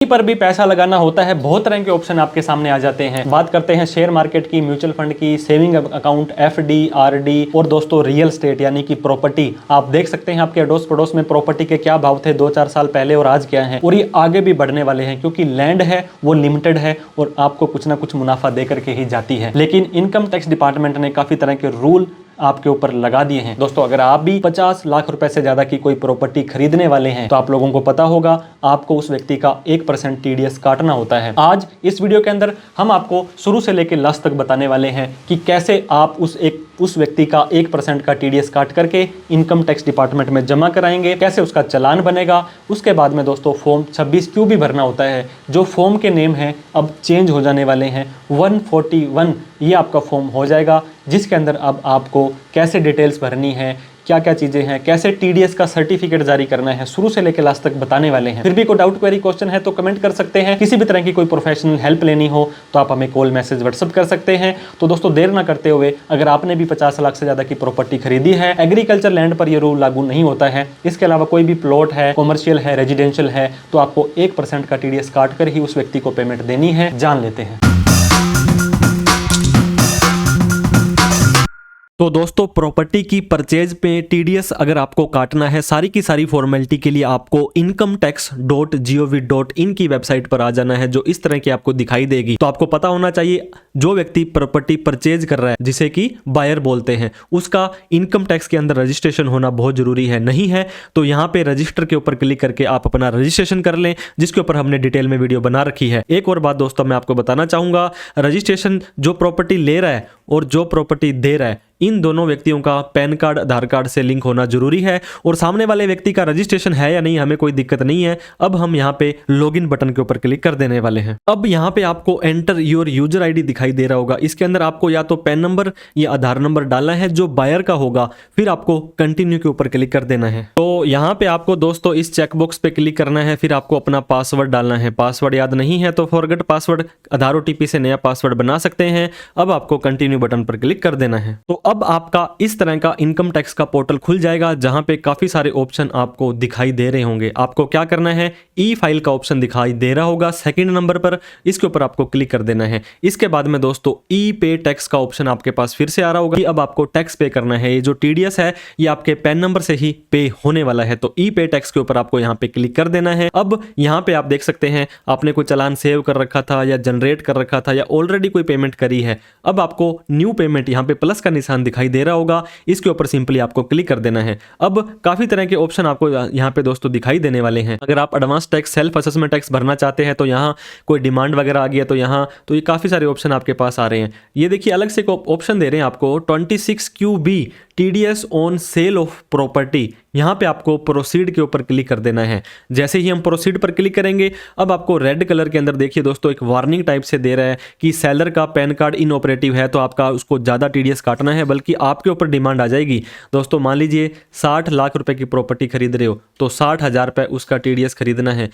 कहीं पर भी पैसा लगाना होता है, बहुत तरह के ऑप्शन आपके सामने आ जाते हैं। बात करते हैं शेयर मार्केट की, म्यूचुअल फंड की, सेविंग अकाउंट, एफडी, आरडी और दोस्तों रियल स्टेट यानी कि प्रॉपर्टी। आप देख सकते हैं आपके अड़ोस पड़ोस में प्रॉपर्टी के क्या भाव थे 2-4 साल पहले और आज क्या है, और ये आगे भी बढ़ने वाले हैं क्योंकि लैंड है वो लिमिटेड है और आपको कुछ ना कुछ मुनाफा दे करके ही जाती है। लेकिन इनकम टैक्स डिपार्टमेंट ने काफी तरह के रूल आपके ऊपर लगा दिए हैं। दोस्तों अगर आप भी 50 लाख रुपए से ज्यादा की कोई प्रॉपर्टी खरीदने वाले हैं तो आप लोगों को पता होगा आपको उस व्यक्ति का 1% टीडीएस काटना होता है। आज इस वीडियो के अंदर हम आपको शुरू से लेकर लास्ट तक बताने वाले हैं कि कैसे आप उस व्यक्ति का 1% का टीडीएस काट करके इनकम टैक्स डिपार्टमेंट में जमा कराएंगे, कैसे उसका चालान बनेगा। उसके बाद में दोस्तों फॉर्म 26 क्यों भी भरना होता है, जो फॉर्म के नेम हैं अब चेंज हो जाने वाले हैं। 141 ये आपका फॉर्म हो जाएगा जिसके अंदर अब आपको कैसे डिटेल्स भरनी है, क्या क्या चीजें हैं, कैसे टीडीएस का सर्टिफिकेट जारी करना है, शुरू से लेकर लास्ट तक बताने वाले हैं। फिर भी कोई डाउट क्वेरी क्वेश्चन है तो कमेंट कर सकते हैं। किसी भी तरह की कोई प्रोफेशनल हेल्प लेनी हो तो आप हमें कॉल, मैसेज, व्हाट्सएप कर सकते हैं। तो दोस्तों देर ना करते हुए, अगर आपने भी 50 लाख से ज्यादा की प्रॉपर्टी खरीदी है, एग्रीकल्चर लैंड पर यह रूल लागू नहीं होता है। इसके अलावा कोई भी प्लॉट है, कॉमर्शियल है, रेजिडेंशियल है, तो आपको 1% का टीडीएस काट कर ही उस व्यक्ति को पेमेंट देनी है। जान लेते हैं। तो दोस्तों प्रॉपर्टी की परचेज पे टीडीएस अगर आपको काटना है, सारी की सारी फॉर्मेलिटी के लिए आपको incometax.gov.in की वेबसाइट पर आ जाना है, जो इस तरह की आपको दिखाई देगी। तो आपको पता होना चाहिए जो व्यक्ति प्रॉपर्टी परचेज कर रहा है, जिसे कि बायर बोलते हैं, उसका इनकम टैक्स के अंदर रजिस्ट्रेशन होना बहुत जरूरी है। नहीं है तो यहाँ पे रजिस्टर के ऊपर क्लिक करके आप अपना रजिस्ट्रेशन कर लें, जिसके ऊपर हमने डिटेल में वीडियो बना रखी है। एक और बात दोस्तों मैं आपको बताना चाहूंगा, रजिस्ट्रेशन जो प्रॉपर्टी ले रहा है और जो प्रॉपर्टी दे रहा है, इन दोनों व्यक्तियों का पैन कार्ड आधार कार्ड से लिंक होना जरूरी है। और सामने वाले व्यक्ति का रजिस्ट्रेशन है या नहीं, हमें कोई दिक्कत नहीं है। अब हम यहाँ पे लॉगिन बटन के ऊपर क्लिक कर देने वाले हैं। अब यहाँ पे आपको एंटर योर यूजर आईडी दिखाई दे रहा होगा। इसके अंदर आपको या तो पैन नंबर या आधार नंबर डालना है जो बायर का होगा, फिर आपको कंटिन्यू के ऊपर क्लिक कर देना है। तो यहाँ पे आपको दोस्तों इस चेकबॉक्स पे क्लिक करना है, फिर आपको अपना पासवर्ड डालना है। पासवर्ड याद नहीं है तो फॉरगेट पासवर्ड, आधार ओटीपी से नया पासवर्ड बना सकते हैं। अब आपको कंटिन्यू बटन पर क्लिक कर देना है। तो अब आपका इस तरह का इनकम टैक्स का पोर्टल खुल जाएगा, जहां पे काफी सारे ऑप्शन आपको दिखाई दे रहे होंगे। आपको क्या करना है, ई फाइल का ऑप्शन दिखाई दे रहा होगा सेकंड नंबर पर, इसके ऊपर आपको क्लिक कर देना है। इसके बाद में दोस्तों ई पे टैक्स का ऑप्शन आपके पास फिर से आ रहा होगा कि अब आपको टैक्स पे करना है। ये जो टीडीएस है ये आपके पैन नंबर से ही पे होने वाला है। तो ई पे टैक्स के ऊपर आपको यहाँ पे क्लिक कर देना है। अब यहाँ पे आप देख सकते हैं आपने कोई चालान सेव कर रखा था या जनरेट कर रखा था या ऑलरेडी कोई पेमेंट करी है। अब आपको न्यू पेमेंट यहाँ पे प्लस का निशान दिखाई दे रहा होगा, इसके ऊपर सिंपली आपको क्लिक कर देना है। अब काफी तरह के ऑप्शन आपको यहाँ पे दोस्तों दिखाई देने वाले हैं। अगर आप advance tax, self assessment tax भरना चाहते हैं तो यहाँ कोई डिमांड वगैरह आ गया तो यहाँ तो ये काफी सारे ऑप्शन आपके पास आ रहे हैं। ये देखिए अलग से ऑप्शन दे रहे हैं आपको 26QB TDS on sale of property. यहाँ पे आपको प्रोसीड के ऊपर क्लिक कर देना है। जैसे ही हम प्रोसीड पर क्लिक करेंगे अब आपको रेड कलर के अंदर देखिए दोस्तों एक वार्निंग टाइप से दे रहा है कि सेलर का पैन कार्ड इनऑपरेटिव है, तो आपका उसको ज़्यादा टीडीएस काटना है, बल्कि आपके ऊपर डिमांड आ जाएगी। दोस्तों मान लीजिए 60 लाख रुपए की प्रॉपर्टी खरीद रहे हो तो 60,000 रुपये उसका टीडीएस खरीदना है,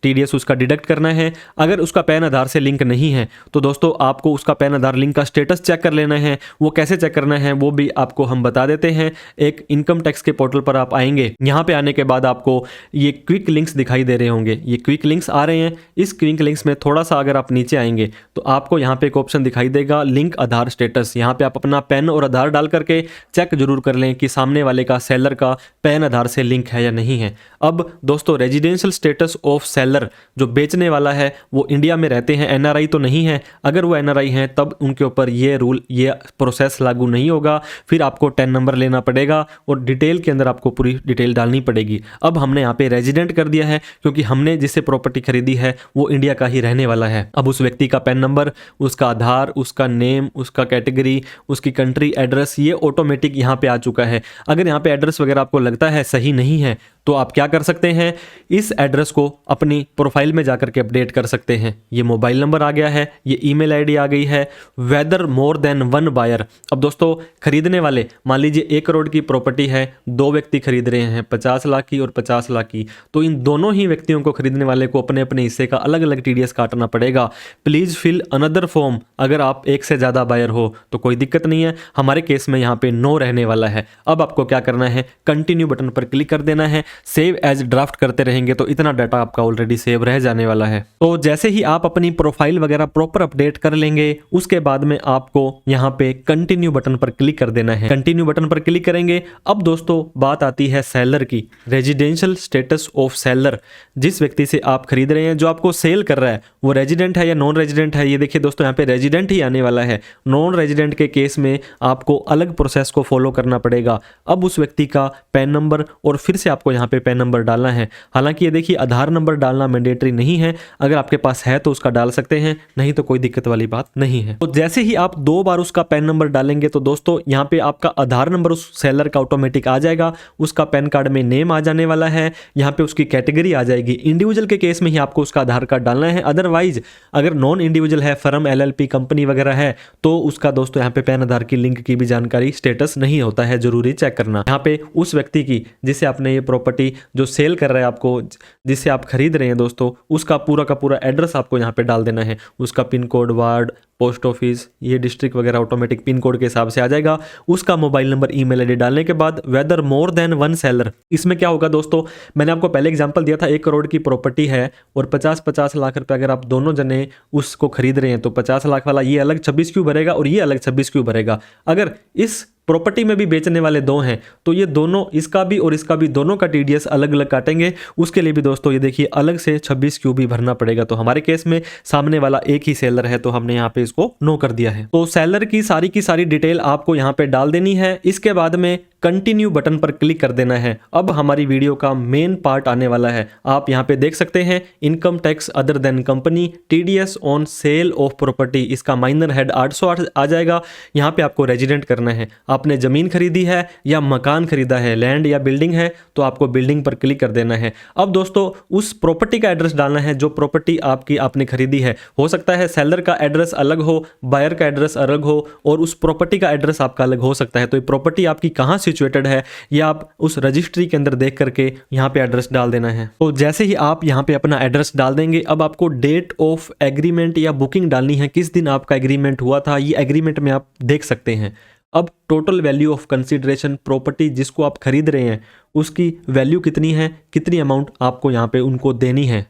टीडीएस उसका डिडक्ट करना है। अगर उसका पैन आधार से लिंक नहीं है तो दोस्तों आपको उसका पैन आधार लिंक का स्टेटस चेक कर लेना है। वो कैसे चेक करना है वो भी आपको हम बता देते हैं। एक इनकम टैक्स के पोर्टल पर आप आएंगे, यहाँ पे आने के बाद आपको ये क्विक लिंक्स दिखाई दे रहे होंगे। ये क्विक लिंक्स आ रहे हैं। इस क्विक लिंक्स में थोड़ा सा अगर आप नीचे आएंगे तो आपको यहाँ पे एक ऑप्शन दिखाई देगा लिंक आधार स्टेटस। यहाँ पे आप अपना पैन और आधार डाल करके चेक जरूर कर लें कि सामने वाले का सेलर का पैन आधार से लिंक है या नहीं है। अब दोस्तों रेजिडेंशियल स्टेटस ऑफ सेलर, जो बेचने वाला है वो इंडिया में रहते हैं, एनआरआई तो नहीं है। अगर वो एनआरआई हैं तब उनके ऊपर ये रूल, ये प्रोसेस लागू नहीं होगा। फिर आपको 10 नंबर लेना पड़ेगा और डिटेल के अंदर आपको पूरी डिटेल डालनी पड़ेगी। अब हमने यहाँ पे रेजिडेंट कर दिया है क्योंकि हमने जिससे प्रॉपर्टी खरीदी है वो इंडिया का ही रहने वाला है। अब उस व्यक्ति का पैन नंबर, उसका आधार, उसका नेम, उसका कैटेगरी, उसकी कंट्री, एड्रेस, ये ऑटोमेटिक यहाँ पे आ चुका है। अगर यहाँ पे एड्रेस वगैरह आपको लगता है सही नहीं है तो आप क्या कर सकते हैं, इस एड्रेस को अपनी प्रोफाइल में जाकर के अपडेट कर सकते हैं। ये मोबाइल नंबर आ गया है, ये ईमेल आईडी आ गई है, whether more than one buyer. अब दोस्तों खरीदने वाले मान लीजिए लीजिए 1 करोड़ की प्रॉपर्टी है, 2 व्यक्ति खरीद रहे हैं 50 लाख की और 50 लाख की, तो इन दोनों ही व्यक्तियों को खरीदने वाले को अपने अपने हिस्से का अलग अलग टीडीएस काटना पड़ेगा। Please fill another form. अगर आप एक से ज़्यादा बायर हो तो कोई दिक्कत नहीं है, हमारे केस में यहाँ पे नो रहने वाला है। अब आपको क्या करना है, कंटिन्यू बटन पर क्लिक कर देना है। सेव एज ड्राफ्ट करते रहेंगे तो इतना डाटा आपका ऑलरेडी सेव रह जाने वाला है। तो जैसे ही आप अपनी प्रोफाइल वगैरह प्रॉपर अपडेट कर लेंगे, उसके बाद में आपको यहाँ पे कंटिन्यू बटन पर क्लिक कर देना है। कंटिन्यू बटन पर क्लिक करेंगे। अब दोस्तों बात आती है सेलर की, रेजिडेंशियल स्टेटस ऑफ सेलर। जिस व्यक्ति से आप खरीद रहे हैं, जो आपको सेल कर रहा है, वो रेजिडेंट है या नॉन रेजिडेंट है। ये देखिए दोस्तों, यहाँ पे रेजिडेंट ही आने वाला है। नॉन रेजिडेंट के केस में आपको अलग प्रोसेस को फॉलो करना पड़ेगा। अब उस व्यक्ति का पैन नंबर और फिर से आपको यहाँ पे पैन नंबर डालना है। हालांकि ये देखिए आधार नंबर डालना मैंडेटरी नहीं है, अगर आपके पास है तो उसका डाल सकते हैं, नहीं तो कोई दिक्कत वाली बात नहीं है। तो जैसे ही आप 2 बार उसका पैन नंबर डालेंगे तो दोस्तों यहाँ पे आपका आधार नंबर उस सेलर का ऑटोमेटिक आ जाएगा, उसका पैन कार्ड में नेम आ जाने वाला है, यहाँ पे उसकी कैटेगरी आ जाएगी। इंडिविजुअल के केस में ही आपको उसका आधार कार्ड डालना है, अदरवाइज अगर नॉन इंडिविजुअल है, फर्म LLP कंपनी वगैरह है, तो उसका दोस्तों यहाँ पे पैन आधार की लिंक की भी जानकारी स्टेटस नहीं होता है, जरूरी चेक करना। यहाँ पे उस व्यक्ति की जिसे आपने ये प्रॉपर्टी जो सेल कर रहा है आपको, जिससे आप खरीद रहे हैं दोस्तों, उसका पूरा का पूरा एड्रेस आपको यहाँ पे डाल देना है। उसका pin code, ward, post office, ये डिस्ट्रिक्ट वगैरह ऑटोमेटिक पिन कोड के हिसाब से आ जाएगा। उसका मोबाइल नंबर, ईमेल आईडी डालने के बाद वेदर मोर देन 1 सेलर। इसमें क्या होगा दोस्तों, मैंने आपको पहले एग्जांपल दिया था, 1 करोड़ की प्रॉपर्टी है और 50-50 लाख रुपए अगर आप दोनों जने उसको खरीद रहे हैं तो 50 लाख वाला ये अलग 26 क्यों भरेगा और ये अलग 26 क्यों भरेगा। अगर इस प्रॉपर्टी में भी बेचने वाले 2 हैं तो ये दोनों, इसका भी और इसका भी, दोनों का टीडीएस अलग अलग काटेंगे। उसके लिए भी दोस्तों ये देखिए अलग से 26 क्यू भी भरना पड़ेगा। तो हमारे केस में सामने वाला एक ही सेलर है तो हमने यहाँ पे इसको नो कर दिया है। तो सेलर की सारी डिटेल आपको यहाँ पे डाल देनी है। इसके बाद में कंटिन्यू बटन पर क्लिक कर देना है। अब हमारी वीडियो का मेन पार्ट आने वाला है। आप यहाँ पे देख सकते हैं, income tax other than company, TDS on sale of property, इसका माइनर हेड 808 आ जाएगा। यहाँ पे आपको रेजिडेंट करना है। आपने जमीन खरीदी है या मकान खरीदा है, लैंड या बिल्डिंग है, तो आपको बिल्डिंग पर क्लिक कर देना है। अब दोस्तों उस प्रॉपर्टी का एड्रेस डालना है जो प्रॉपर्टी आपने खरीदी है। हो सकता है सेलर का एड्रेस अलग हो, बायर का एड्रेस अलग हो और उस प्रॉपर्टी का एड्रेस आपका अलग हो सकता है। तो ये प्रॉपर्टी आपकी कहाँ सिचुएटेड है या आप उस रजिस्ट्री के अंदर देख करके यहाँ पे एड्रेस डाल देना है। तो जैसे ही आप यहाँ पे अपना एड्रेस डाल देंगे, अब आपको डेट ऑफ एग्रीमेंट या बुकिंग डालनी है, किस दिन आपका एग्रीमेंट हुआ था, ये एग्रीमेंट में आप देख सकते हैं। अब total value of consideration, property जिसको आप खरीद रहे हैं उसकी वैल्यू कितनी है, कितनी अमाउंट आपको यहाँ पे उनको देनी है।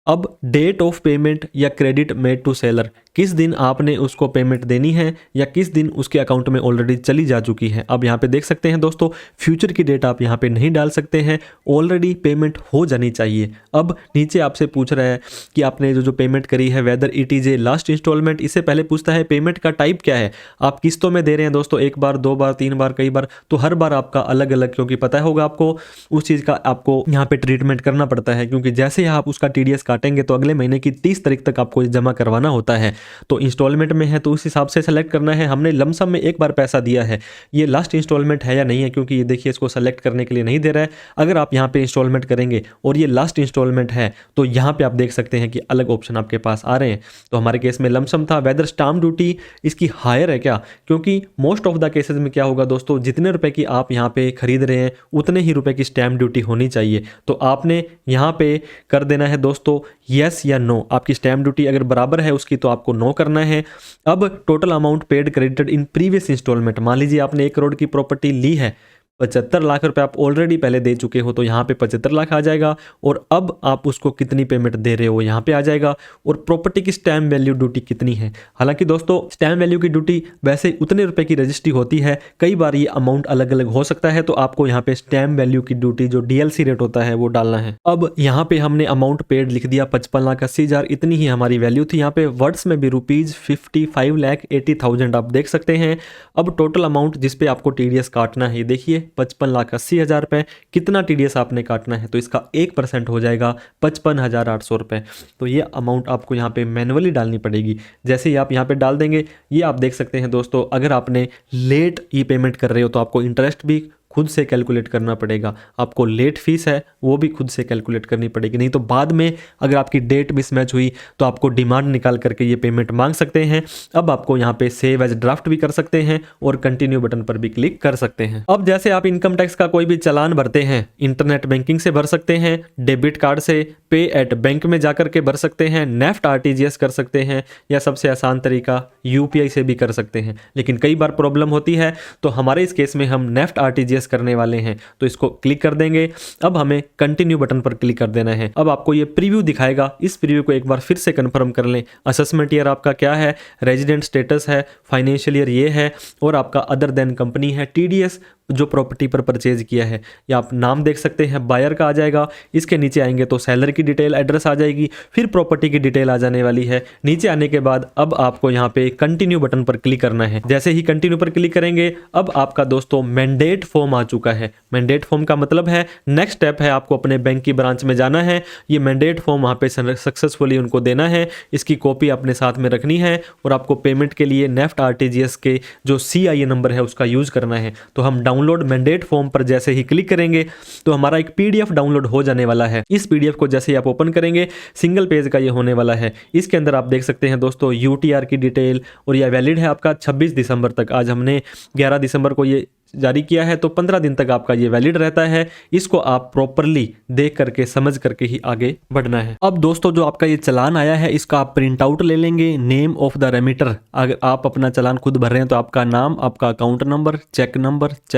अब डेट ऑफ पेमेंट या क्रेडिट मेड टू सेलर, किस दिन आपने उसको पेमेंट देनी है या किस दिन उसके अकाउंट में ऑलरेडी चली जा चुकी है। अब यहाँ पे देख सकते हैं दोस्तों, फ्यूचर की डेट आप यहाँ पे नहीं डाल सकते हैं, ऑलरेडी पेमेंट हो जानी चाहिए। अब नीचे आपसे पूछ रहा है कि आपने जो पेमेंट करी है whether it is a last instalment. इससे पहले पूछता है पेमेंट का टाइप क्या है, आप किस्तों में दे रहे हैं दोस्तों, 1 बार, 2 बार, 3 बार, कई बार, तो हर बार आपका अलग अलग, क्योंकि पता होगा आपको उस चीज़ का आपको यहाँ पे ट्रीटमेंट करना पड़ता है, क्योंकि जैसे ही आप उसका टीडीएस काटेंगे तो अगले महीने की 30 तारीख तक आपको जमा करवाना होता है। तो इंस्टॉलमेंट में है तो उस हिसाब से सेलेक्ट करना है। हमने लमसम में 1 बार पैसा दिया है, ये लास्ट इंस्टॉलमेंट है या नहीं है, क्योंकि ये देखिए इसको सेलेक्ट करने के लिए नहीं दे रहा है। अगर आप यहाँ पे इंस्टॉलमेंट करेंगे और ये लास्ट इंस्टॉलमेंट है तो यहाँ पे आप देख सकते हैं कि अलग ऑप्शन आपके पास आ रहे हैं। तो हमारे केस में लमसम था। वेदर स्टाम्प ड्यूटी इसकी हायर है क्या, क्योंकि मोस्ट ऑफ द केसेस में क्या होगा दोस्तों, जितने रुपए की आप यहाँ पे खरीद रहे हैं उतने ही रुपए की स्टैम्प ड्यूटी होनी चाहिए। तो आपने यहाँ पे कर देना है दोस्तों यस या नो। आपकी स्टैम्प ड्यूटी अगर बराबर है उसकी तो आपको नो करना है। अब total amount paid credited in previous instalment, मान लीजिए आपने 1 करोड़ की प्रॉपर्टी ली है, 75 लाख रुपए आप ऑलरेडी पहले दे चुके हो, तो यहाँ पे 75 लाख आ जाएगा और अब आप उसको कितनी पेमेंट दे रहे हो यहाँ पे आ जाएगा। और प्रॉपर्टी की स्टैम्प वैल्यू ड्यूटी कितनी है, हालांकि दोस्तों स्टैम्प वैल्यू की ड्यूटी वैसे उतने रुपए की रजिस्ट्री होती है, कई बार ये अमाउंट अलग अलग हो सकता है, तो आपको यहाँ पे स्टैम्प वैल्यू की ड्यूटी जो डीएलसी रेट होता है वो डालना है। अब यहाँ पे हमने अमाउंट पेड लिख दिया 55,80,000, इतनी ही हमारी वैल्यू थी। यहाँ पे वर्ड्स में भी ₹55,80,000 आप देख सकते हैं। अब टोटल अमाउंट जिसपे आपको टीडीएस काटना है, देखिए 55,80,000 रुपए। कितना टीडीएस आपने काटना है, तो इसका 1% हो जाएगा 55,800 रुपए। तो ये अमाउंट आपको यहाँ पे मैनुअली डालनी पड़ेगी। जैसे ही आप यहाँ पे डाल देंगे, ये आप देख सकते हैं दोस्तों, अगर आपने लेट ई पेमेंट कर रहे हो तो आपको इंटरेस्ट भी खुद से कैलकुलेट करना पड़ेगा। आपको लेट फीस है वो भी खुद से कैलकुलेट करनी पड़ेगी, नहीं तो बाद में अगर आपकी डेट मिसमैच हुई तो आपको डिमांड निकाल करके ये पेमेंट मांग सकते हैं। अब आपको यहाँ पे सेव एज ड्राफ्ट भी कर सकते हैं और कंटिन्यू बटन पर भी क्लिक कर सकते हैं। अब जैसे आप इनकम टैक्स का कोई भी चालान भरते हैं, इंटरनेट बैंकिंग से भर सकते हैं, डेबिट कार्ड से पे एट बैंक में जाकर के भर सकते हैं, नेफ्ट आरटीजीएस कर सकते हैं, या सबसे आसान तरीका यूपीआई से भी कर सकते हैं। लेकिन कई बार प्रॉब्लम होती है, तो हमारे इस केस में हम नेफ्ट आरटीजीएस करने वाले हैं, तो इसको क्लिक कर देंगे। अब हमें कंटिन्यू बटन पर क्लिक कर देना है। अब आपको ये प्रीव्यू दिखाएगा, इस प्रीव्यू को एक बार फिर से कंफर्म कर लें। असेसमेंट ईयर आपका क्या है, रेजिडेंट स्टेटस है, फाइनेंशियल ईयर ये है, और आपका अदर देन कंपनी है, टीडीएस जो प्रॉपर्टी पर परचेज किया है, या आप नाम देख सकते हैं, बायर का आ जाएगा। इसके नीचे आएंगे तो सेलर की डिटेल, एड्रेस आ जाएगी, फिर प्रॉपर्टी की डिटेल आ जाने वाली है। नीचे आने के बाद अब आपको यहाँ पे कंटिन्यू बटन पर क्लिक करना है। जैसे ही कंटिन्यू पर क्लिक करेंगे, अब आपका दोस्तों मैंडेट फॉर्म आ चुका है। मैंडेट फॉर्म का मतलब है नेक्स्ट स्टेप है आपको अपने बैंक की ब्रांच में जाना है, ये मैंडेट फॉर्म वहाँ पे सक्सेसफुली उनको देना है, इसकी कॉपी अपने साथ में रखनी है, और आपको पेमेंट के लिए नेफ्ट आरटीजीएस के जो CIN नंबर है उसका यूज करना है। तो हम डाउनलोड मैंडेट फॉर्म पर जैसे ही क्लिक करेंगे तो हमारा एक PDF डाउनलोड हो जाने वाला है। इस PDF को जैसे ही आप ओपन करेंगे, सिंगल पेज का ये होने वाला है। इसके अंदर आप देख सकते हैं दोस्तों UTR की डिटेल, और यह वैलिड है आपका 26 दिसंबर तक। आज हमने 11 दिसंबर को ये जारी किया है, तो 15 दिन तक आपका ये वैलिड रहता है। इसको आप प्रॉपरली देख करके समझ करके ही आगे बढ़ना है। अब दोस्तों जो आपका ये चालान आया है, इसका आप प्रिंट आउट ले लेंगे। नेम ऑफ द रेमिटर, अगर आप अपना चालान खुद भर रहे हैं तो आपका नाम, आपका अकाउंट नंबर, चेक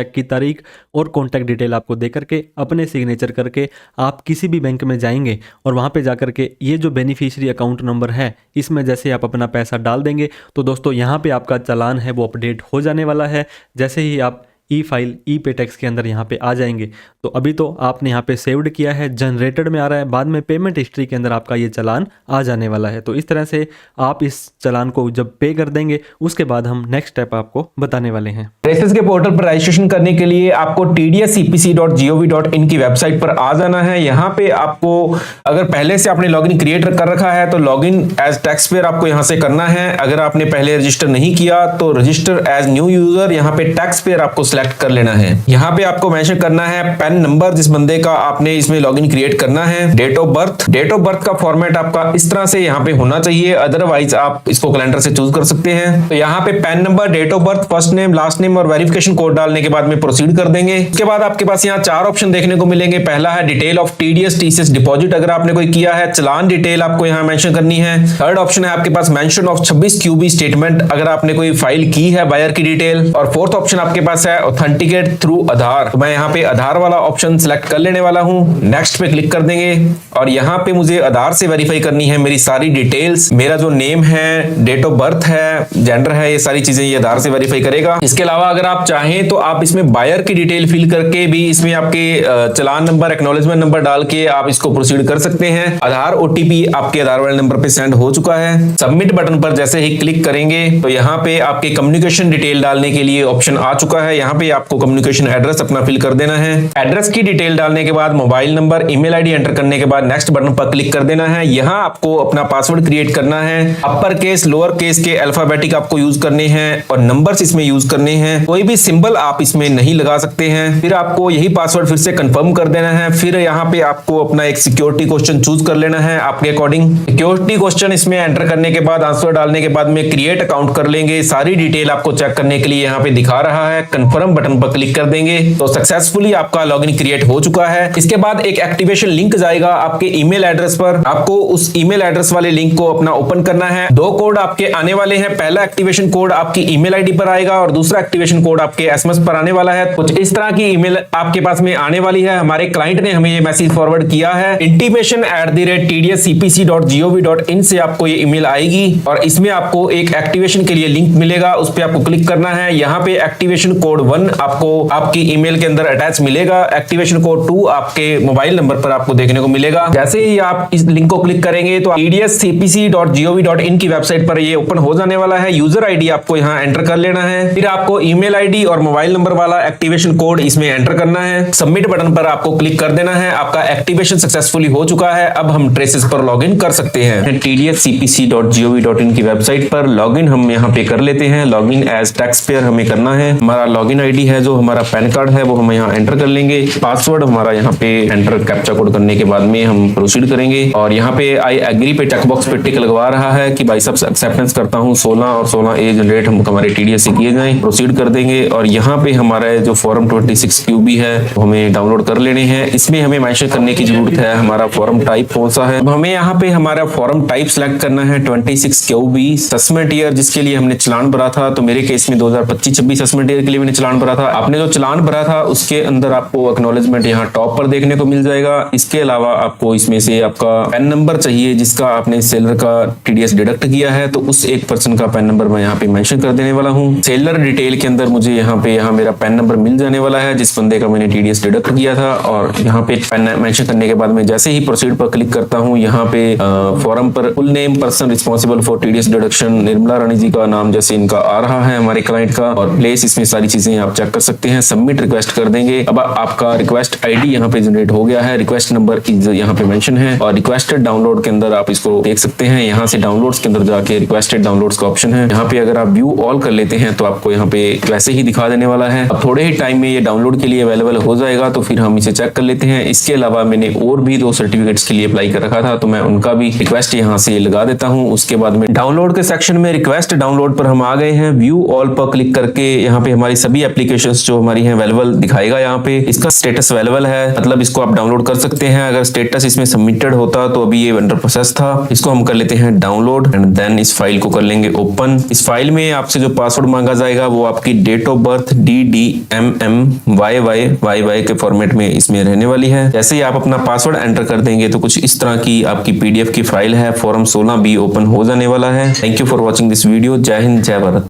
की तारीख और कॉन्टैक्ट डिटेल आपको दे करके अपने सिग्नेचर करके आप किसी भी बैंक में जाएंगे, और वहाँ पे जाकर के ये जो बेनिफिशियरी अकाउंट नंबर है इसमें जैसे आप अपना पैसा डाल देंगे, तो दोस्तों यहाँ पे आपका चालान है वो अपडेट हो जाने वाला है। जैसे ही आप फाइल पे टैक्स के अंदर यहाँ पे आ जाएंगे, तो अभी तो आपने यहाँ पे सेव्ड किया है, जनरेटेड में आ रहा है, बाद में पेमेंट हिस्ट्री के अंदर आपका ये चालान आ जाने वाला है। तो इस तरह से आप इस चालान को जब पे कर देंगे, उसके बाद हम नेक्स्ट स्टेप आपको बताने वाले हैं। ट्रेसेस के पोर्टल पर रजिस्ट्रेशन करने के लिए आपको tdscpc.gov.in की वेबसाइट पर आ जाना है। यहाँ पे आपको अगर पहले से आपने लॉगिन क्रिएट कर रखा है तो लॉगिन एज टैक्स पेयर आपको यहाँ से करना है। अगर आपने पहले रजिस्टर नहीं किया तो रजिस्टर एज न्यू यूजर यहाँ पे टैक्स पेयर आपको सिलेक्ट कर लेना है। यहाँ पे आपको मेंशन करना है पैन नंबर जिस बंदे का आपने इसमें लॉगिन क्रिएट करना है, डेट ऑफ बर्थ का फॉर्मेट आपका इस तरह से यहाँ पे होना चाहिए, अदरवाइज आप इसको कैलेंडर से चूज कर सकते हैं। तो यहाँ पे PAN number, date of birth, first name, last name और वेरिफिकेशन कोड डालने के बाद में प्रोसीड कर देंगे। इसके बाद आपके पास यहाँ 4 ऑप्शन देखने को मिलेंगे। पहला है डिटेल ऑफ TCS डिपॉजिट, अगर आपने कोई किया है। चलान डिटेल आपको यहाँ मेंशन करनी है। थर्ड ऑप्शन है आपके पास मेंशन ऑफ 26 QB स्टेटमेंट, अगर आपने कोई फाइल की है बायर की डिटेल। और फोर्थ ऑप्शन आपके पास है ऑथेंटिकेट थ्रू आधार, तो मैं यहाँ पे आधार वाला ऑप्शन सिलेक्ट कर लेने वाला हूँ। नेक्स्ट पे क्लिक कर देंगे, और यहाँ पे मुझे आधार से वेरीफाई करनी है मेरी सारी डिटेल्स, मेरा जो नेम है, डेट ऑफ बर्थ है, जेंडर है, ये सारी चीजें ये आधार से वेरीफाई करेगा। इसके अलावा अगर आप चाहें तो आप इसमें बायर की डिटेल फिल करके भी इसमें आपके चलान नंबर, एक्नॉलेजमेंट नंबर डाल के आप इसको प्रोसीड कर सकते हैं। आधार OTP आपके आधार वाले नंबर पे सेंड हो चुका है। सबमिट बटन पर जैसे ही क्लिक करेंगे तो यहाँ पे आपके कम्युनिकेशन डिटेल डालने के लिए ऑप्शन आ चुका है। यहाँ पे आपको कम्युनिकेशन एड्रेस अपना फिल कर देना है। एड्रेस की डिटेल डालने के बाद mobile number, email ID enter करने के बाद नेक्स्ट बटन पर क्लिक कर देना है। यहाँ आपको अपना पासवर्ड क्रिएट करना है। अपर केस, लोअर केस के अल्फाबेटिक आपको यूज करने हैं और नंबर्स इसमें यूज करने हैं। कोई भी सिंबल आप इसमें नहीं लगा सकते हैं। फिर आपको यही पासवर्ड फिर से कंफर्म कर देना है। फिर यहाँ पे आपको अपना एक सिक्योरिटी क्वेश्चन चूज कर लेना है आपके अकॉर्डिंग। सिक्योरिटी क्वेश्चन इसमें एंटर करने के बाद, आंसर डालने के बाद में क्रिएट अकाउंट कर लेंगे। सारी डिटेल आपको चेक करने के लिए यहाँ पे दिखा रहा है। कंफर्म बटन पर क्लिक कर देंगे तो सक्सेसफुली आपका लॉगिन क्रिएट हो चुका है। इसके बाद एक एक्टिवेशन लिंक जाएगा आपके ईमेल एड्रेस पर। आपको उस ईमेल एड्रेस वाले लिंक को अपना ओपन करना है। 2 कोड आपके आने वाले हैं। पहला एक्टिवेशन कोड आपकी ईमेल आईडी पर आएगा और दूसरा एक्टिवेशन कोड आपके SMS पर आने वाला है। कुछ इस तरह की ईमेल आपके पास में आने वाली है। हमारे क्लाइंट ने हमें ये मैसेज फॉरवर्ड किया है, intimation@tdscpc.gov.in से आपको ये ईमेल आएगी और इसमें आपको एक एक्टिवेशन के लिए लिंक मिलेगा। उस पर आपको क्लिक करना है। यहाँ पे एक्टिवेशन कोड 1 आपको आपकी ईमेल के अंदर अटैच मिलेगा। एक्टिवेशन कोड 2 आपके मोबाइल नंबर पर आपको देखने को मिलेगा। जैसे ही आप इस लिंक को क्लिक करेंगे तो tdscpc.gov.in की वेबसाइट पर ये ओपन हो जाने वाला है। यूजर आईडी आपको यहाँ एंटर कर लेना है। फिर आपको ईमेल आईडी और मोबाइल नंबर वाला एक्टिवेशन कोड इसमें एंटर करना है। सबमिट बटन पर आपको क्लिक कर देना है। आपका एक्टिवेशन सक्सेसफुली हो चुका है। अब हम ट्रेसेस पर लॉगिन कर सकते हैं। tdscpc.gov.in की वेबसाइट पर लॉगिन हम यहाँ पे कर लेते हैं। लॉगिन एज टैक्स पेयर हमें करना है। हमारा लॉगिन आईडी है, जो हमारा पैन कार्ड है वो हम यहाँ एंटर कर लेंगे। पासवर्ड हमारा यहाँ पे एंटर कैप्चा कोड करने के बाद में हम प्रोसीड करेंगे और यहाँ पे आई एग्री पे चेक बॉक्स पे टिक लगवा रहा है कि भाई सब एक्सेप्टेंस करता हूँ। 16 और 16 ए जनरेट हम हमारे टीडीएस से किए जाएं, प्रोसीड कर देंगे। और यहाँ पे हमारा जो फॉर्म 26 क्यूबी है वो हमें डाउनलोड कर लेने हैं। इसमें हमें मेंशन करने की जरूरत है हमारा फॉर्म टाइप कौन सा है। हमें यहाँ पे हमारा फॉर्म टाइप सिलेक्ट करना है 26 क्यूबी असेसमेंट ईयर, जिसके लिए हमने चलान भरा था। तो मेरे केस में 2025-26 असेसमेंट ईयर के लिए मैंने चलान भरा था। आपने जो चलान भरा था उसके अंदर आपको एक्नॉलेजमेंट यहाँ टॉप पर देखने को मिल जाएगा। इसके अलावा आपको इसमें से आपका पैन नंबर चाहिए जिसका आपने सेलर का टीडीएस डिडक्ट किया है, तो उस एक पर्सन का पैन नंबर मैं यहाँ पे मेंशन कर देने वाला हूँ। सेलर डिटेल के अंदर मुझे यहाँ मेरा पैन नंबर मिल जाने वाला है जिस बंदे का मैंने टीडीएस डिडक्ट किया था। और यहाँ पे पैन मेंशन करने के बाद में जैसे ही प्रोसीड पर क्लिक करता हूँ, यहाँ पे फॉर्म पर full name person responsible for TDS deduction Nirmala Rani ji का नाम जैसे इनका आ रहा है हमारे क्लाइंट का, और प्लेस इसमें सारी चीजें आप चेक कर सकते हैं। सबमिट रिक्वेस्ट कर देंगे। अब आपका रिक्वेस्ट आईडी यहाँ पे जनरेट हो गया है, रिक्वेस्ट नंबर यहाँ पे मेंशन है और रिक्वेस्टेड डाउनलोड के अंदर आप इसको देख सकते हैं। यहाँ से डाउनलोड्स के अंदर जाके रिक्वेस्टेड डाउनलोड्स का ऑप्शन है। यहाँ पे अगर आप व्यू ऑल कर लेते हैं तो आपको यहाँ पे वैसे ही दिखा देने वाला है। अब थोड़े ही टाइम में ये डाउनलोड के लिए अवेलेबल हो जाएगा, तो फिर हम इसे चेक कर लेते हैं। इसके अलावा मैंने और भी 2 सर्टिफिकेट्स के लिए अप्लाई कर रखा था, तो मैं उनका भी रिक्वेस्ट यहाँ से लगा देता हूँ। उसके बाद में डाउनलोड के सेक्शन में रिक्वेस्ट डाउनलोड पर हम आ गए हैं। व्यू ऑल पर क्लिक करके यहाँ पे हमारी सभी एप्लीकेशंस जो हमारी हैं अवेलेबल दिखाएगा। यहाँ पे इसका स्टेटस अवेलेबल है, मतलब इसको आप डाउनलोड कर सकते हैं। अगर स्टेटस इसमें सबमिटेड होता तो अभी ये अंडर प्रोसेस था। इसको हम कर लेते हैं डाउनलोड एंड देन इस फाइल को कर लेंगे ओपन। इस फाइल में आपसे जो पासवर्ड मांगा जाएगा वो आपकी डेट ऑफ बर्थ DDMMYY के फॉर्मेट में इसमें रहने वाली है। जैसे ही आप अपना पासवर्ड एंटर कर देंगे तो कुछ इस तरह की आपकी PDF की फाइल है फॉर्म 16B ओपन हो जाने वाला है। Thank you for watching this video. जय हिंद, जय भारत।